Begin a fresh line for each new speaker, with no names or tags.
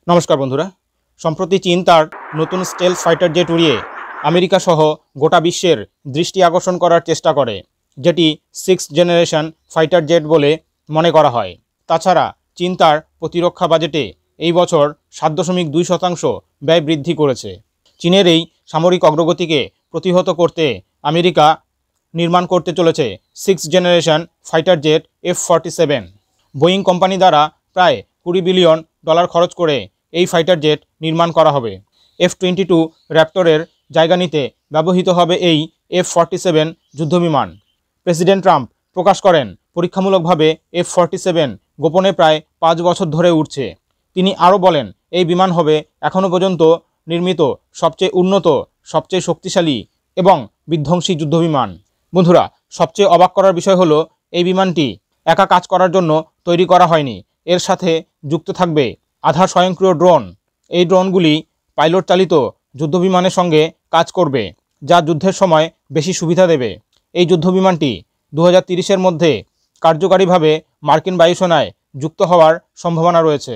নমস্কার বন্ধুরা। সম্প্রতি চীন তার নতুন স্টেলথ ফাইটার জেট উড়িয়ে আমেরিকা সহ গোটা বিশ্বের দৃষ্টি আকর্ষণ করার চেষ্টা করে, যেটি 6th জেনারেশন ফাইটার জেট বলে মনে করা হয়। তাছাড়া চীন তার প্রতিরক্ষা বাজেটে এই বছর 7.2% ব্যয় বৃদ্ধি করেছে। চীনের এই সামরিক অগ্রগতিকে প্রতিহত করতে আমেরিকা নির্মাণ করতে চলেছে 6th generation fighter jet F-47। Boeing company দ্বারা প্রায় $20 বিলিয়ন খরচ করে এই ফাইটার জেট নির্মাণ করা হবে। F-22 র্যাপটরের জায়গা নিতে ব্যবহৃত হবে এই F-47 যুদ্ধবিমান। প্রেসিডেন্ট ট্রাম্প প্রকাশ করেন, পরীক্ষামূলকভাবে F-47 গোপনে প্রায় 5 বছর ধরে উঠছে। তিনি আরও বলেন, এই বিমান হবে এখনও পর্যন্ত নির্মিত সবচেয়ে উন্নত, সবচেয়ে শক্তিশালী এবং বিধ্বংসী যুদ্ধবিমান। বন্ধুরা, সবচেয়ে অবাক করার বিষয় হলো, এই বিমানটি একা কাজ করার জন্য তৈরি করা হয়নি। এর সাথে যুক্ত থাকবে আধা স্বয়ংক্রিয় ড্রোন। এই ড্রোনগুলি পাইলট চালিত যুদ্ধবিমানের সঙ্গে কাজ করবে, যা যুদ্ধের সময় বেশি সুবিধা দেবে। এই যুদ্ধবিমানটি 2030-এর মধ্যে কার্যকারীভাবে মার্কিন বায়ুসেনায় যুক্ত হওয়ার সম্ভাবনা রয়েছে।